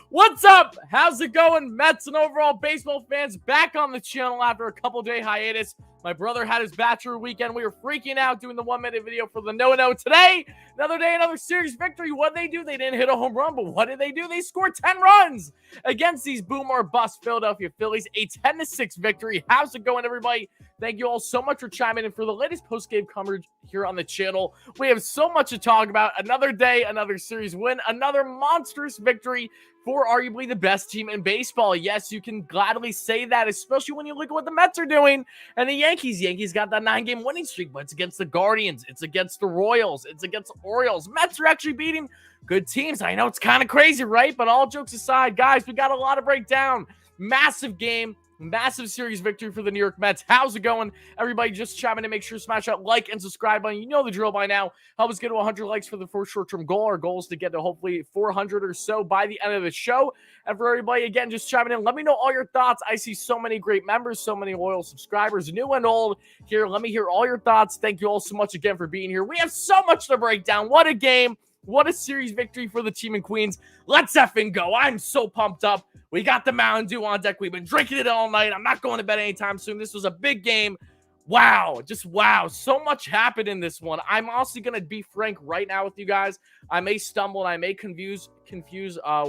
What's up? How's it going, Mets and overall baseball fans? Back on the channel after a couple-day hiatus. My brother had his bachelor weekend. We were freaking out doing the 1-minute video for the no-no. Today, another day, another series victory. What did they do? They didn't hit a home run, but what did they do? They scored 10 runs against these boom or bust Philadelphia Phillies. A 10-6 victory. How's it going, everybody? Thank you all so much for chiming in for the latest post-game coverage here on the channel. We have so much to talk about. Another day, another series win, another monstrous victory for arguably the best team in baseball. Yes, you can gladly say that, especially when you look at what the Mets are doing and the Yankees. Yankees got that 9-game winning streak, but it's against the Guardians. It's against the Royals. It's against the Orioles. Mets are actually beating good teams. I know it's kind of crazy, right? But all jokes aside, guys, we got a lot to break down. Massive game. Massive series victory for the New York Mets. How's it going? Everybody just chiming in. Make sure to smash that like and subscribe button. You know the drill by now. Help us get to 100 likes for the first short-term goal. Our goal is to get to hopefully 400 or so by the end of the show. And for everybody, again, just chiming in. Let me know all your thoughts. I see so many great members, so many loyal subscribers, new and old here. Let me hear all your thoughts. Thank you all so much again for being here. We have so much to break down. What a game. What a series victory for the team in Queens. Let's effing go. I'm so pumped up. We got the Mountain Dew on deck. We've been drinking it all night. I'm not going to bed anytime soon. This was a big game. Wow. Just wow. So much happened in this one. I'm also going to be frank right now with you guys. I may stumble and I may confuse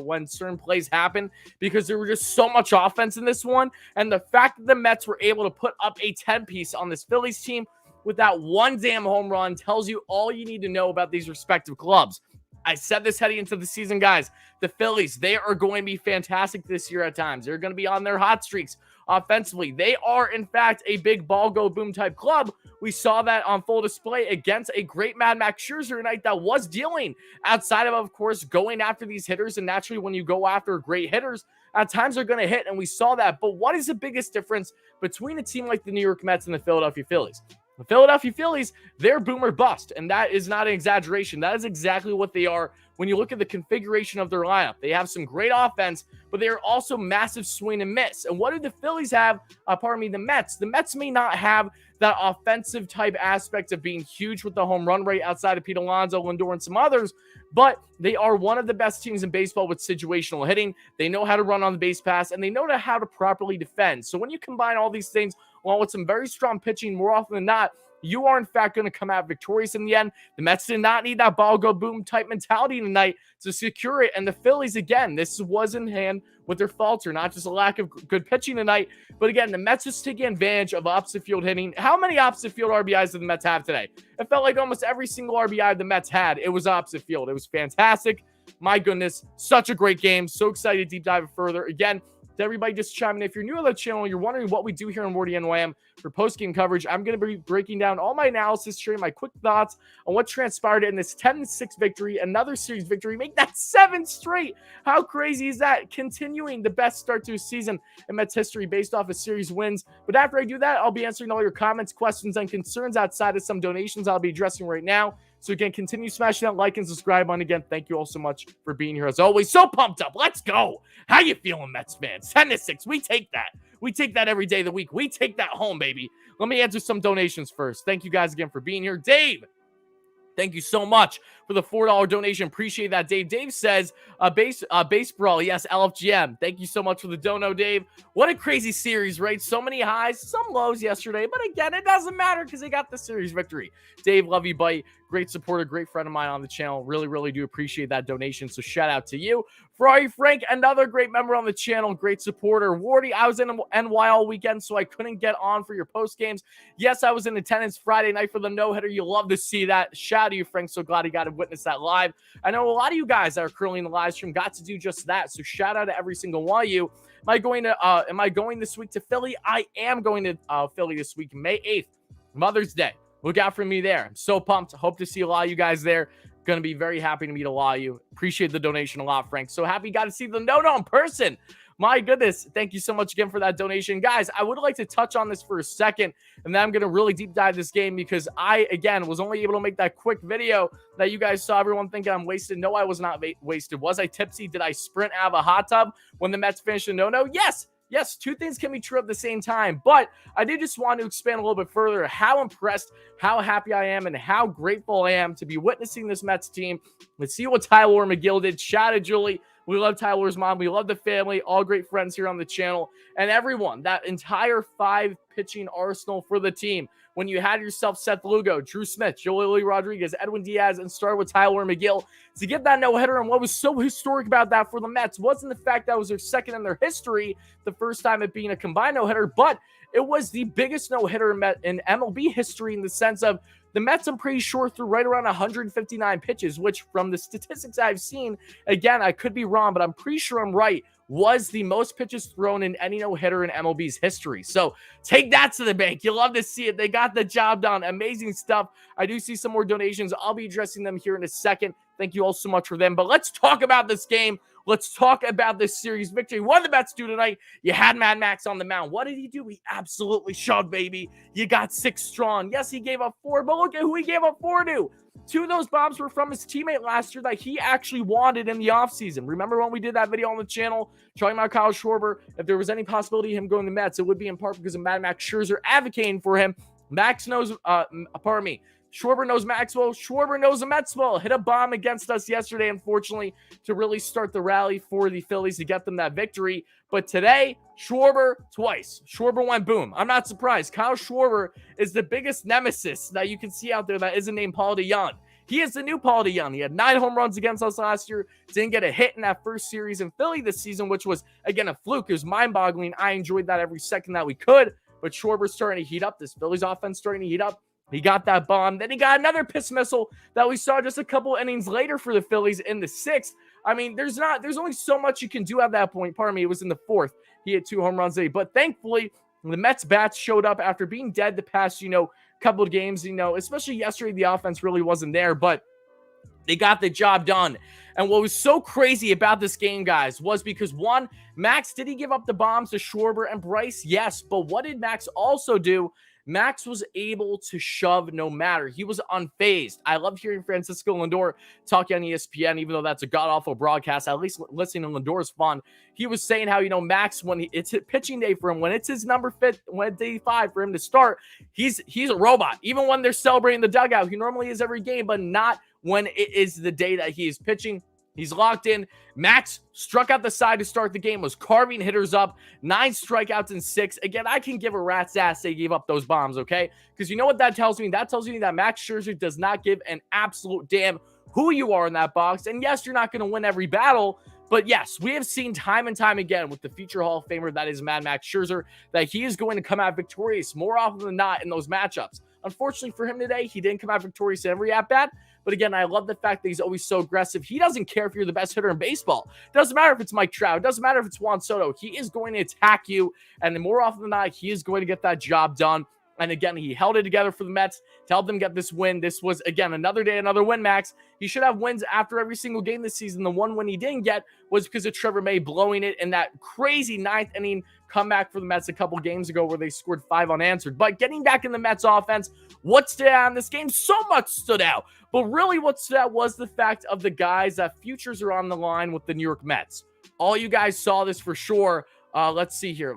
when certain plays happen because there were just so much offense in this one. And the fact that the Mets were able to put up a 10-piece on this Phillies team without one damn home run tells you all you need to know about these respective clubs. I said this heading into the season, guys. The Phillies, they are going to be fantastic this year at times. They're going to be on their hot streaks offensively. They are, in fact, a big ball go boom type club. We saw that on full display against a great Mad Max Scherzer tonight that was dealing outside of course, going after these hitters. And naturally, when you go after great hitters, at times they're going to hit, and we saw that. But what is the biggest difference between a team like the New York Mets and the Philadelphia Phillies? The Philadelphia Phillies, they're boom or bust, and that is not an exaggeration. That is exactly what they are when you look at the configuration of their lineup. They have some great offense, but they are also massive swing and miss. And what do the Phillies have? The Mets. The Mets may not have that offensive type aspect of being huge with the home run rate outside of Pete Alonso, Lindor, and some others, but they are one of the best teams in baseball with situational hitting. They know how to run on the base pass, and they know how to properly defend. So when you combine all these things, along with some very strong pitching, more often than not, you are, in fact, going to come out victorious in the end. The Mets did not need that ball go boom type mentality tonight to secure it. And the Phillies, again, this was in hand with their falter, not just a lack of good pitching tonight. But again, the Mets just taking advantage of opposite field hitting. How many opposite field RBIs did the Mets have today? It felt like almost every single RBI the Mets had, it was opposite field. It was fantastic. My goodness, such a great game. So excited to deep dive it further. Again, to everybody just chiming in, if you're new to the channel and you're wondering what we do here on WardyNYM for post-game coverage, I'm going to be breaking down all my analysis, sharing my quick thoughts on what transpired in this 10-6 victory, another series victory, make that 7 straight. How crazy is that? Continuing the best start to a season in Mets history based off of series wins. But after I do that, I'll be answering all your comments, questions, and concerns outside of some donations I'll be addressing right now. So again, continue smashing that like and subscribe button. Again, thank you all so much for being here as always. So pumped up. Let's go. How you feeling, Mets fans? 10-6. We take that. We take that every day of the week. We take that home, baby. Let me answer some donations first. Thank you guys again for being here. Dave, thank you so much for the $4 donation. Appreciate that, Dave. Dave says, base brawl. Yes, LFGM. Thank you so much for the dono, Dave. What a crazy series, right? So many highs, some lows yesterday. But again, it doesn't matter because they got the series victory. Dave, love you, buddy. Great supporter, great friend of mine on the channel. Really, really do appreciate that donation. So shout out to you. Ferrari Frank, another great member on the channel, great supporter. Wardy, I was in NY all weekend, so I couldn't get on for your post games. Yes, I was in attendance Friday night for the no-hitter. You love to see that. Shout out to you, Frank. So glad you got to witness that live. I know a lot of you guys that are currently in the live stream got to do just that. So shout out to every single one of you. Am I going this week to Philly? I am going to Philly this week, May 8th, Mother's Day. Look out for me there. I'm so pumped. Hope to see a lot of you guys there. Going to be very happy to meet a lot of you. Appreciate the donation a lot, Frank. So happy you got to see the no-no in person. My goodness. Thank you so much again for that donation. Guys, I would like to touch on this for a second, and then I'm going to really deep dive this game because I, again, was only able to make that quick video that you guys saw everyone thinking I'm wasted. No, I was not wasted. Was I tipsy? Did I sprint out of a hot tub when the Mets finished a no-no? Yes. yes, two things can be true at the same time, but I did just want to expand a little bit further how impressed, how happy I am, and how grateful I am to be witnessing this Mets team. Let's see what Tyler McGill did. Shout out Julie. We love Tyler's mom. We love the family. All great friends here on the channel. And everyone, that entire 5 pitching arsenal for the team. When you had yourself Seth Lugo, Drew Smith, Joely Rodriguez, Edwin Diaz, and started with Tyler McGill to get that no-hitter. And what was so historic about that for the Mets wasn't the fact that was their second in their history, the first time it being a combined no-hitter, but it was the biggest no-hitter in MLB history in the sense of the Mets, I'm pretty sure, threw right around 159 pitches, which from the statistics I've seen, again, I could be wrong, but I'm pretty sure I'm right, was the most pitches thrown in any no-hitter in MLB's history. So take that to the bank. You'll love to see it. They got the job done. Amazing stuff. I do see some more donations. I'll be addressing them here in a second. Thank you all so much for them. But let's talk about this game. Let's talk about this series victory. What did the Mets do tonight? You had Mad Max on the mound. What did he do? He absolutely shoved, baby. You got 6 strong. Yes, he gave up 4, but look at who he gave up 4 to. 2 of those bombs were from his teammate last year that he actually wanted in the offseason. Remember when we did that video on the channel talking about Kyle Schwarber? If there was any possibility of him going to the Mets, it would be in part because of Mad Max Scherzer advocating for him. Max knows, Schwarber knows Maxwell. Schwarber knows the Mets well. Hit a bomb against us yesterday, unfortunately, to really start the rally for the Phillies to get them that victory. But today, Schwarber twice. Schwarber went boom. I'm not surprised. Kyle Schwarber is the biggest nemesis that you can see out there that isn't named Paul DeJong. He is the new Paul DeJong. He had 9 home runs against us last year. Didn't get a hit in that first series in Philly this season, which was, again, a fluke. It was mind-boggling. I enjoyed that every second that we could. But Schwarber's starting to heat up. This Phillies offense starting to heat up. He got that bomb. Then he got another piss missile that we saw just a couple innings later for the Phillies in the 6th. I mean, there's only so much you can do at that point. Pardon me, it was in the 4th. He had 2 home runs today. But thankfully, the Mets bats showed up after being dead the past, couple of games, especially yesterday, the offense really wasn't there, but they got the job done. And what was so crazy about this game, guys, was because, one, Max, did he give up the bombs to Schwarber and Bryce? Yes. But what did Max also do? Max was able to shove no matter. He was unfazed. I love hearing Francisco Lindor talking on ESPN, even though that's a god-awful broadcast. At least listening to Lindor is fun. He was saying how, Max, when it's pitching day for him, when it's his number 5, when it's day 5 for him to start, he's a robot. Even when they're celebrating the dugout, he normally is every game, but not when it is the day that he is pitching. He's locked in. Max struck out the side to start the game, was carving hitters up, 9 strikeouts in 6. Again, I can give a rat's ass they gave up those bombs, okay? Because you know what that tells me? That tells me that Max Scherzer does not give an absolute damn who you are in that box. And yes, you're not going to win every battle, but yes, we have seen time and time again with the future Hall of Famer that is Mad Max Scherzer that he is going to come out victorious more often than not in those matchups. Unfortunately for him today, he didn't come out victorious in every at-bat. But again, I love the fact that he's always so aggressive. He doesn't care if you're the best hitter in baseball. Doesn't matter if it's Mike Trout. Doesn't matter if it's Juan Soto. He is going to attack you. And more often than not, he is going to get that job done. And again, he held it together for the Mets to help them get this win. This was, again, another day, another win, Max. He should have wins after every single game this season. The one win he didn't get was because of Trevor May blowing it in that crazy 9th inning comeback for the Mets a couple games ago where they scored 5 unanswered. But getting back in the Mets offense, what stood out in this game? So much stood out. But really what stood out was the fact of the guys that futures are on the line with the New York Mets. All you guys saw this for sure. Let's see here.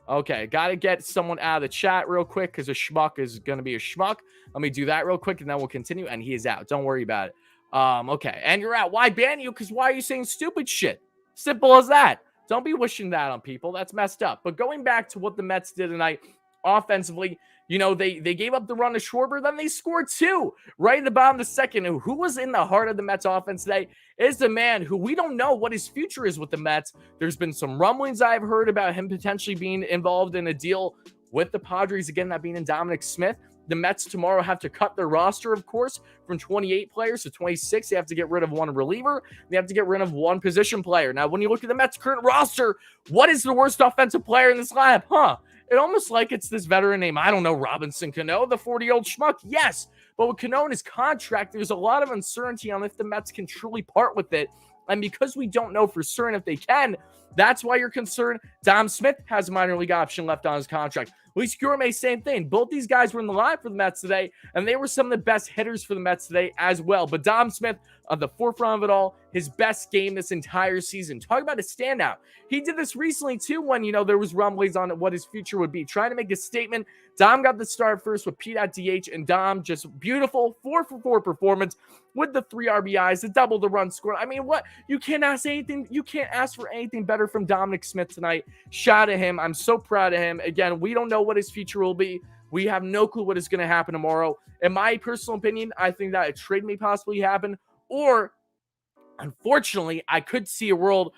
Okay, got to get someone out of the chat real quick because a schmuck is going to be a schmuck. Let me do that real quick, and then we'll continue, and he is out. Don't worry about it. Okay, and you're out. Why ban you? Because why are you saying stupid shit? Simple as that. Don't be wishing that on people. That's messed up. But going back to what the Mets did tonight, offensively, they gave up the run to Schwarber, then they scored 2 right in the bottom of the second. And who was in the heart of the Mets offense today is the man who we don't know what his future is with the Mets. There's been some rumblings I've heard about him potentially being involved in a deal with the Padres, again, that being in Dominic Smith. The Mets tomorrow have to cut their roster, of course, from 28 players to 26. They have to get rid of 1 reliever. They have to get rid of 1 position player. Now, when you look at the Mets' current roster, what is the worst offensive player in this lineup? It almost like it's this veteran name, I don't know, Robinson Cano, the 40-year-old schmuck. Yes, but with Cano and his contract, there's a lot of uncertainty on if the Mets can truly part with it. And because we don't know for certain if they can, That's why you're concerned. Dom Smith has a minor league option left on his contract. Luis Gourmet, same thing. Both these guys were in the line for the Mets today, and they were some of the best hitters for the Mets today as well. But Dom Smith, on the forefront of it all, his best game this entire season. Talk about a standout. He did this recently, too, when, there was rumblings on what his future would be. Trying to make a statement. Dom got the start first with Pete at DH, and Dom, just beautiful 4-for-4 performance with the 3 RBIs, the double the run score. I mean, what? You can't ask for anything better from Dominic Smith tonight. Shout out to him. I'm so proud of him. Again, we don't know what his future will be. We have no clue what is going to happen tomorrow. In my personal opinion, I think that a trade may possibly happen, or unfortunately, I could see a world.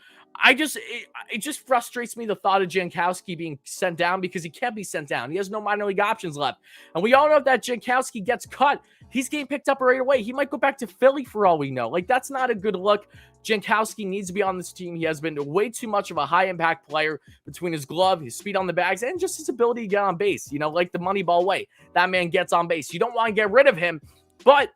It just frustrates me, the thought of Jankowski being sent down, because he can't be sent down. He has no minor league options left. And we all know that Jankowski gets cut, he's getting picked up right away. He might go back to Philly for all we know. Like, that's not a good look. Jankowski needs to be on this team. He has been way too much of a high-impact player between his glove, his speed on the bags, and just his ability to get on base. Like the Moneyball way. That man gets on base. You don't want to get rid of him, but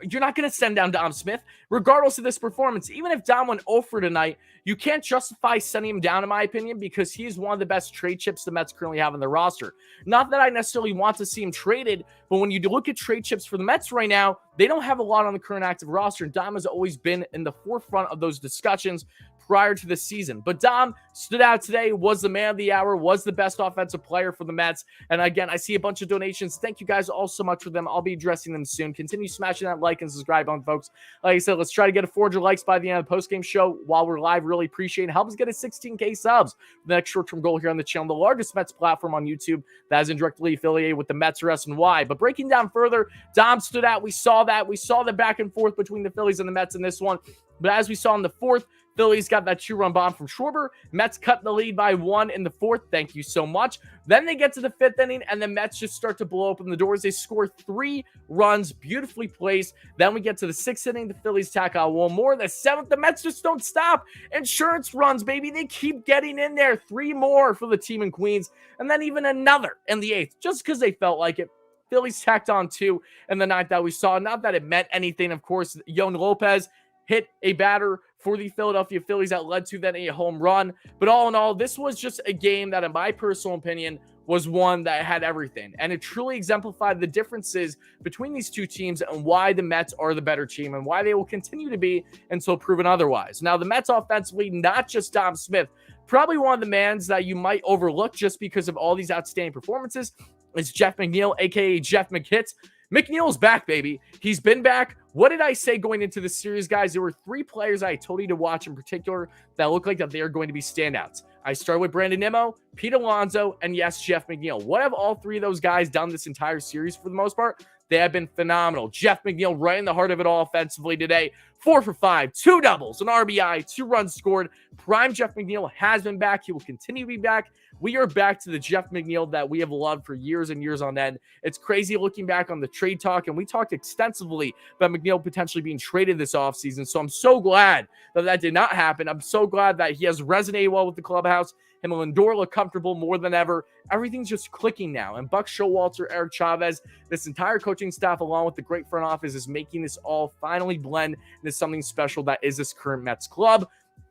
you're not going to send down Dom Smith, regardless of this performance. Even if Dom went 0 for tonight, you can't justify sending him down, in my opinion, because he is one of the best trade chips the Mets currently have on their roster. Not that I necessarily want to see him traded, but when you look at trade chips for the Mets right now, they don't have a lot on the current active roster, and Dom has always been in the forefront of those discussions prior to the season. But Dom stood out today, was the man of the hour, was the best offensive player for the Mets. And again, I see a bunch of donations. Thank you guys all so much for them. I'll be addressing them soon. Continue smashing that like and subscribe on, folks. Like I said, let's try to get 400 likes by the end of the postgame show while we're live. Really appreciate it. Help us get a 16K subs. The next short-term goal here on the channel, the largest Mets platform on YouTube that isn't directly affiliated with the Mets or SNY. But breaking down further, Dom stood out. We saw that. We saw the back and forth between the Phillies and the Mets in this one. But as we saw in the fourth, Phillies got that 2-run bomb from Schwarber. Mets cut the lead by 1 in the fourth. Thank you so much. Then they get to the 5th inning, and the Mets just start to blow open the doors. They score 3 runs, beautifully placed. Then we get to the 6th inning. The Phillies tack out 1 more. The 7th, the Mets just don't stop. Insurance runs, baby. They keep getting in there. 3 more for the team in Queens, and then even another in the 8th, just because they felt like it. Phillies tacked on 2 in the 9th that we saw. Not that it meant anything, of course. Yon Lopez hit a batter for the Philadelphia Phillies that led to then a home run. But all in all, this was just a game that, in my personal opinion, was one that had everything. And it truly exemplified the differences between these two teams and why the Mets are the better team and why they will continue to be until proven otherwise. Now, the Mets offensively, not just Dom Smith, probably one of the mans that you might overlook just because of all these outstanding performances is Jeff McNeil, a.k.a. Jeff McHit. McNeil's back, baby. He's been back. What did I say going into this series, guys? There were 3 players I told you to watch in particular that look like that they are going to be standouts. I started with Brandon Nimmo, Pete Alonso, and yes, Jeff McNeil. What have all 3 of those guys done this entire series for the most part? They have been phenomenal. Jeff McNeil right in the heart of it all offensively today. 4 for 5, 2 doubles, an RBI, 2 runs scored. Prime Jeff McNeil has been back. He will continue to be back. We are back to the Jeff McNeil that we have loved for years and years on end. It's crazy looking back on the trade talk, and we talked extensively about McNeil potentially being traded this offseason. So I'm so glad that that did not happen. I'm so glad that he has resonated well with the clubhouse. Him and Lindor look comfortable more than ever. Everything's just clicking now. And Buck Showalter, Eric Chavez, this entire coaching staff, along with the great front office, is making this all finally blend into something special that is this current Mets club.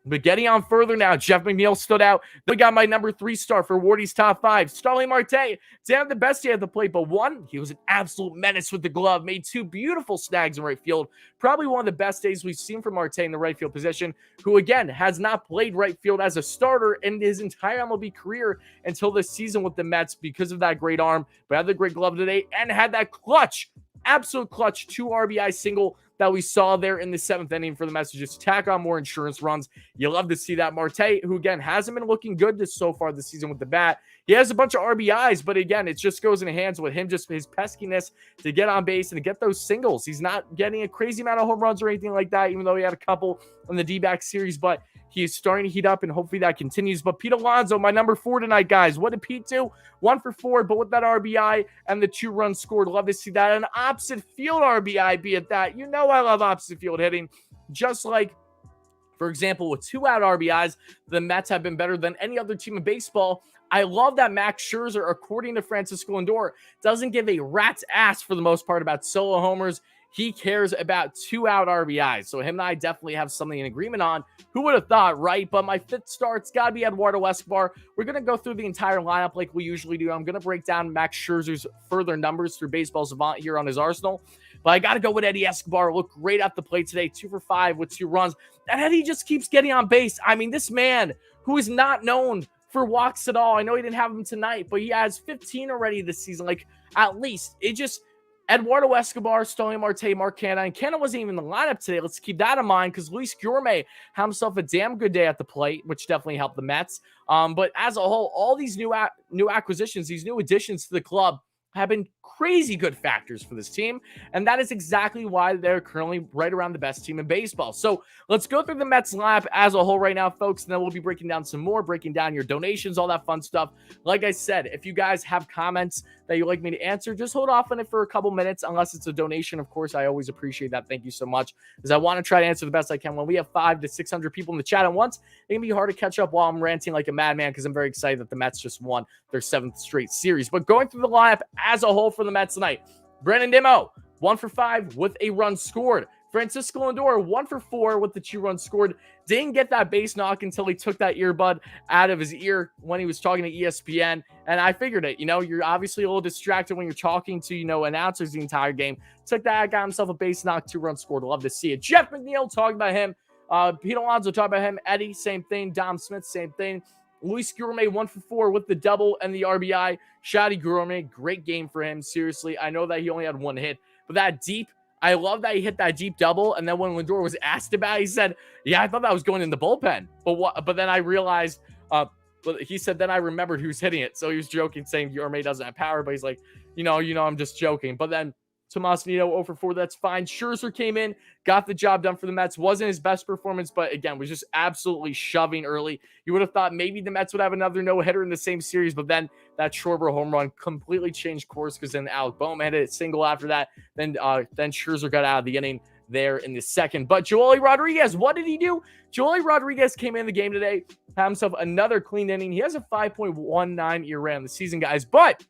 But getting on further now, Jeff McNeil stood out. Then we got my number 3 star for Wardy's top 5. Starling Marte didn't have the best day at the plate, but 1, he was an absolute menace with the glove. Made 2 beautiful snags in right field. Probably one of the best days we've seen from Marte in the right field position, who again has not played right field as a starter in his entire MLB career until this season with the Mets because of that great arm. But had the great glove today and had that clutch, absolute clutch 2 RBI single that we saw there in the 7th inning for the Mets to just tack on more insurance runs. You love to see that. Marte, who again hasn't been looking good so far this season with the bat. He has a bunch of RBIs, but again, it just goes in hands with him, just his peskiness to get on base and to get those singles. He's not getting a crazy amount of home runs or anything like that, even though he had a couple in the D-back series, but he is starting to heat up, and hopefully that continues. But Pete Alonso, my number 4 tonight, guys. What did Pete do? 1 for 4, but with that RBI and the 2 runs scored, love to see that. An opposite field RBI be at that. You know I love opposite field hitting. Just like, for example, with 2 out RBIs, the Mets have been better than any other team in baseball. I love that Max Scherzer, according to Francisco Lindor, doesn't give a rat's ass for the most part about solo homers. he cares about 2-out RBIs. So him and I definitely have something in agreement on. Who would have thought, right? But my fifth start's got to be Eduardo Escobar. We're going to go through the entire lineup like we usually do. I'm going to break down Max Scherzer's further numbers through Baseball Savant here on his arsenal. But I got to go with Eddie Escobar. Looked great at the plate today. 2 for 5 with 2 runs. And Eddie just keeps getting on base. I mean, this man who is not known for walks at all. I know he didn't have them tonight, but he has 15 already this season. Like, at least. It just... Eduardo Escobar, Starling Marte, Mark Canha. And Canha wasn't even in the lineup today. Let's keep that in mind because Luis Gourmet had himself a damn good day at the plate, which definitely helped the Mets. But as a whole, all these new acquisitions, these new additions to the club have been crazy good factors for this team. And that is exactly why they're currently right around the best team in baseball. So let's go through the Mets lineup as a whole right now, folks. And then we'll be breaking down some more, breaking down your donations, all that fun stuff. Like I said, if you guys have comments that you'd like me to answer, just hold off on it for a couple minutes, unless it's a donation. Of course, I always appreciate that. Thank you so much, because I want to try to answer the best I can. When we have 500 to 600 people in the chat at once, it can be hard to catch up while I'm ranting like a madman, because I'm very excited that the Mets just won their 7th straight series. But going through the lineup as a whole for the Mets tonight, Brandon Nimmo, 1 for 5 with a run scored. Francisco Lindor, 1 for 4 with the 2 runs scored. Didn't get that base knock until he took that earbud out of his ear when he was talking to ESPN. And I figured it. You're obviously a little distracted when you're talking to, announcers the entire game. Took that, got himself a base knock, 2 runs scored. Love to see it. Jeff McNeil, talking about him. Pete Alonso, talking about him. Eddie, same thing. Dom Smith, same thing. Luis Gourmet, 1 for 4 with the double and the RBI. Shadi Gourmet, great game for him. Seriously, I know that he only had 1 hit, but that deep, I love that he hit that deep double. And then when Lindor was asked about it, he said, yeah, I thought that was going in the bullpen. But then I realized, he said, then I remembered who's hitting it. So he was joking, saying Gourmet doesn't have power, but he's like, I'm just joking. But then Tomas Nido 0 for 4, that's fine. Scherzer came in, got the job done for the Mets. Wasn't his best performance, but again, was just absolutely shoving early. You would have thought maybe the Mets would have another no-hitter in the same series, but then that Schwarber home run completely changed course, because then Alec Boehm hit a single after that. Then Scherzer got out of the inning there in the second. But Joely Rodriguez, what did he do? Joely Rodriguez came in the game today, had himself another clean inning. He has a 5.19 ERA on the season, guys. But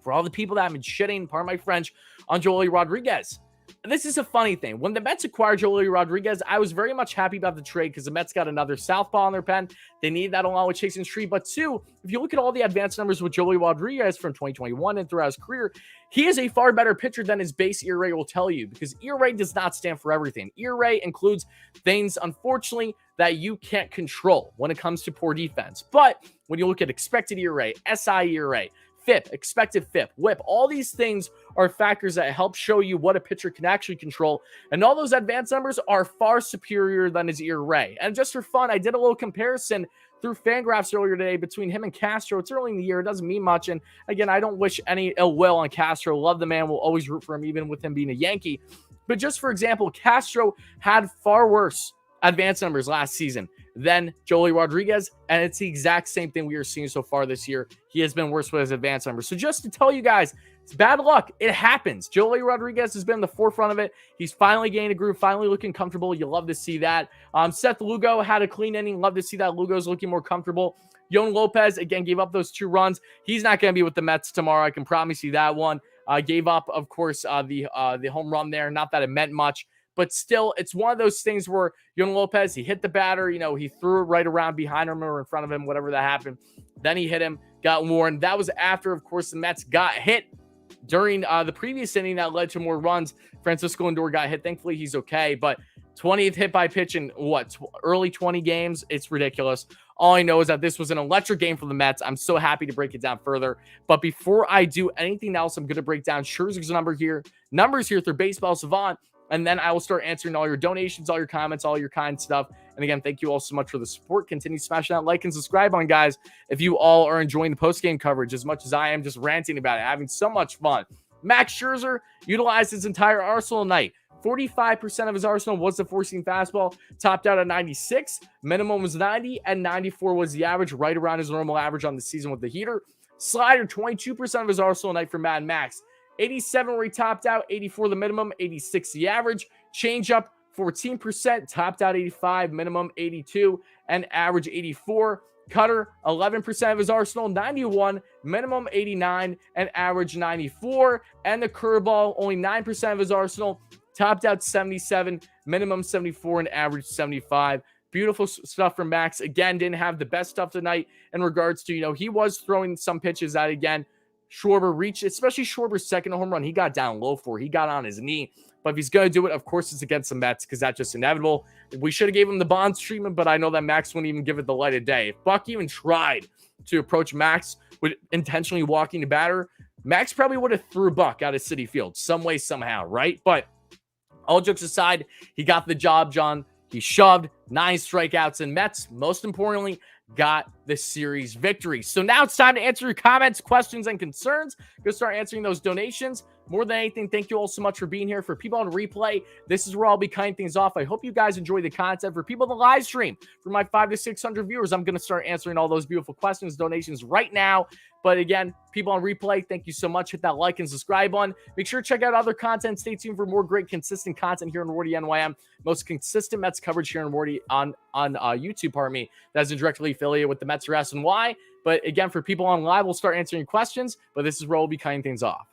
for all the people that have been shitting, pardon my French, on Joely Rodriguez, this is a funny thing. When the Mets acquired Joely Rodriguez, I was very much happy about the trade, because the Mets got another southpaw in their pen. They need that along with Chasen Street. But 2, if you look at all the advanced numbers with Joely Rodriguez from 2021 and throughout his career, he is a far better pitcher than his base ERA will tell you, because ERA does not stand for everything. ERA includes things, unfortunately, that you can't control when it comes to poor defense. But when you look at expected ERA, SI ERA, FIP, expected FIP, WHIP, all these things are factors that help show you what a pitcher can actually control. And all those advanced numbers are far superior than his ERA. And just for fun, I did a little comparison through Fangraphs earlier today between him and Castro. It's early in the year. It doesn't mean much. And again, I don't wish any ill will on Castro. Love the man. Will always root for him, even with him being a Yankee. But just for example, Castro had far worse advanced numbers last season than Joely Rodriguez, and it's the exact same thing we are seeing so far this year. He has been worse with his advanced numbers. So just to tell you guys, it's bad luck. It happens. Joely Rodriguez has been in the forefront of it. He's finally gained a groove, finally looking comfortable. You love to see that. Seth Lugo had a clean inning. Love to see that. Lugo's looking more comfortable. Yon Lopez, again, gave up those 2 runs. He's not going to be with the Mets tomorrow. I can promise you that one. Gave up, of course, the home run there. Not that it meant much. But still, it's one of those things where Yon Lopez, he hit the batter, he threw it right around behind him or in front of him, whatever that happened. Then he hit him, got warned. That was after, of course, the Mets got hit during the previous inning that led to more runs. Francisco Lindor got hit. Thankfully, he's okay. But 20th hit by pitch in early 20 games? It's ridiculous. All I know is that this was an electric game for the Mets. I'm so happy to break it down further. But before I do anything else, I'm going to break down Scherzer's numbers here through Baseball Savant. And then I will start answering all your donations, all your comments, all your kind stuff. And again, thank you all so much for the support. Continue smashing that like and subscribe on, guys, if you all are enjoying the post-game coverage as much as I am just ranting about it, having so much fun. Max Scherzer utilized his entire arsenal tonight. 45% of his arsenal was the four-seam fastball, topped out at 96. Minimum was 90, and 94 was the average, right around his normal average on the season with the heater. Slider, 22% of his arsenal tonight for Mad Max. 87 where he topped out, 84 the minimum, 86 the average. Changeup, 14%, topped out 85, minimum 82, and average 84. Cutter, 11% of his arsenal, 91, minimum 89, and average 94. And the curveball, only 9% of his arsenal, topped out 77, minimum 74, and average 75. Beautiful stuff from Max. Again, didn't have the best stuff tonight in regards to, he was throwing some pitches out again. Schwarber reached, especially Schwarber's second home run. He got down low for it. He got on his knee. But if he's going to do it, of course, it's against the Mets because that's just inevitable. We should have gave him the Bonds treatment, but I know that Max wouldn't even give it the light of day. If Buck even tried to approach Max with intentionally walking the batter, Max probably would have threw Buck out of Citi Field some way, somehow, right? But all jokes aside, he got the job done. He shoved 9 strikeouts, and Mets, most importantly, got the series victory. So now it's time to answer your comments, questions, and concerns. Go start answering those donations. More than anything, thank you all so much for being here. For people on replay, this is where I'll be cutting things off. I hope you guys enjoy the content. For people on the live stream, for my 500 to 600 viewers, I'm going to start answering all those beautiful questions, donations right now. But again, people on replay, thank you so much. Hit that like and subscribe button. Make sure to check out other content. Stay tuned for more great, consistent content here on WardyNYM. Most consistent Mets coverage here on Wardy on YouTube, pardon me. That isn't directly affiliated with the Mets or S&Y. But again, for people on live, we'll start answering questions. But this is where we'll be cutting things off.